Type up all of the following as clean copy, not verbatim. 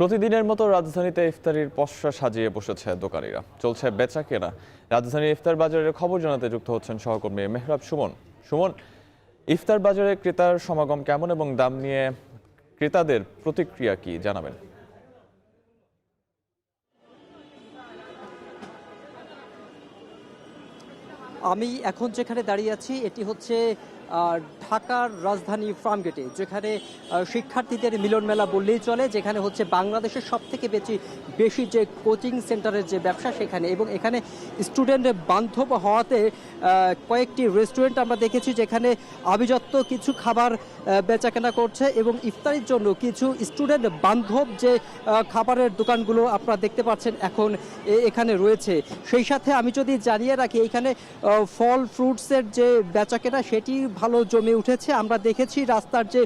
প্রতিদিনের মতো রাজধানীতে ইফতারির পসরা সাজিয়ে বসেছে দোকানিরা। চলছে বেচা কেনা। রাজধানীর ইফতার বাজারের খবর জানাতে যুক্ত হচ্ছেন সহকর্মী মেহরাব সুমন। সুমন, ইফতার বাজারে ক্রেতার সমাগম কেমন এবং দাম নিয়ে ক্রেতাদের প্রতিক্রিয়া কি জানাবেন? আমি এখন যেখানে দাঁড়িয়ে আছি এটি হচ্ছে ঢাকার রাজধানী ফার্মগেটে, যেখানে শিক্ষার্থীদের মিলন মেলা বললেই চলে, যেখানে হচ্ছে বাংলাদেশের সব থেকে বেশি যে কোচিং সেন্টারের যে ব্যবসা সেখানে, এবং এখানে স্টুডেন্ট বান্ধব হওয়াতে কয়েকটি রেস্টুরেন্ট আমরা দেখেছি যেখানে আভিজাত্য কিছু খাবার বেচাকেনা করছে, এবং ইফতারির জন্য কিছু স্টুডেন্ট বান্ধব যে খাবারের দোকানগুলো আপনারা দেখতে পাচ্ছেন এখন এখানে রয়েছে। সেই সাথে আমি যদি জানিয়ে রাখি, এখানে ফল ফ্রুটসের যে বেচাকেনা সেটি ভালো জমে উঠেছে। আমরা দেখেছি রাস্তার যে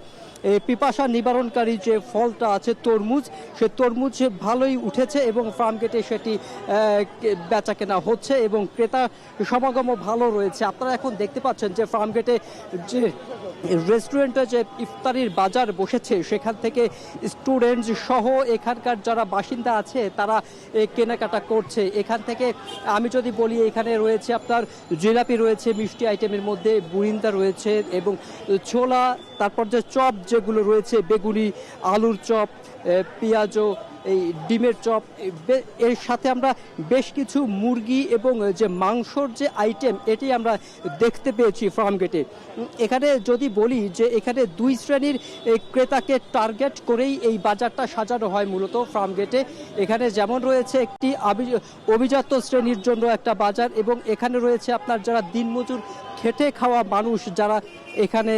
পিপাসা নিবারণকারী যে ফলটা আছে তরমুজ, সে তরমুজ ভালোই উঠেছে এবং ফার্মগেটে সেটি বেচাকেনা হচ্ছে এবং ক্রেতা সমাগমও ভালো রয়েছে। আপনারা এখন দেখতে পাচ্ছেন যে ফার্মগেটে যে রেস্টুরেন্টে যে ইফতারির বাজার বসেছে সেখান থেকে স্টুডেন্ট সহ এখানকার যারা বাসিন্দা আছে তারা কেনাকাটা করছে। এখান থেকে আমি যদি বলি, এখানে রয়েছে আপনার জিলাপি রয়েছে মিষ্টি আইটেমের মধ্যে, বুরিন্দা রয়েছে এবং ছোলা, তারপর যে চপ যেগুলো রয়েছে বেগুনি, আলুর চপ, পেঁয়াজও, এই ডিমের চপ, এর সাথে আমরা বেশ কিছু মুরগি এবং যে মাংসর যে আইটেম এটি আমরা দেখতে পেয়েছি ফার্মগেটে। এখানে যদি বলি যে এখানে দুই শ্রেণীর ক্রেতাকে টার্গেট করেই এই বাজারটা সাজানো হয় মূলত ফার্মগেটে। এখানে যেমন রয়েছে একটি অভিজাত শ্রেণীর জন্য একটা বাজার, এবং এখানে রয়েছে আপনার যারা দিনমজুর খেটে খাওয়া মানুষ, যারা এখানে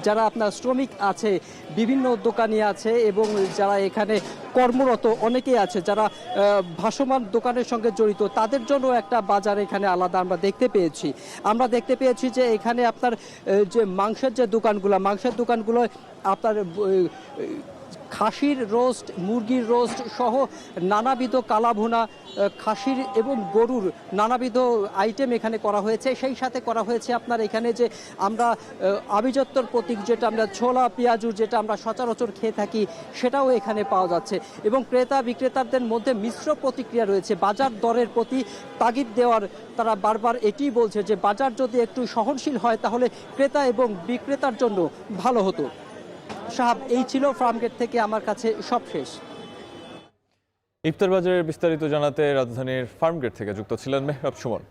যারা আপনার শ্রমিক আছে, বিভিন্ন দোকানি আছে এবং যারা এখানে কর্মরত অনেকেই আছে, যারা ভাসমান দোকানের সঙ্গে জড়িত, তাদের জন্য একটা বাজার এখানে আলাদা আমরা দেখতে পেয়েছি যে এখানে আপনার যে মাংসের দোকানগুলো আপনার খাসির রোস্ট, মুরগির রোস্ট সহ নানাবিধ কালাভুনা, খাসির এবং গরুর নানাবিধ আইটেম এখানে করা হয়েছে। সেই সাথে করা হয়েছে আপনার এখানে যে আমরা আভিজাত্যর প্রতীক যেটা আমরা ছোলা পেঁয়াজু যেটা আমরা সচরাচর খেয়ে থাকি সেটাও এখানে পাওয়া যাচ্ছে, এবং ক্রেতা বিক্রেতাদের মধ্যে মিশ্র প্রতিক্রিয়া রয়েছে। বাজার দরের প্রতি তাগিদ দেওয়ার তারা বারবার এটি বলছে যে বাজার যদি একটু সহনশীল হয় তাহলে ক্রেতা এবং বিক্রেতার জন্য ভালো হতো। সাহাব, এই ছিল ফার্মগেট থেকে আমার কাছে সবশেষ। ইফতার বাজারের বিস্তারিত জানাতে রাজধানীর ফার্মগেট থেকে যুক্ত ছিলেন মেহরাব সুমন।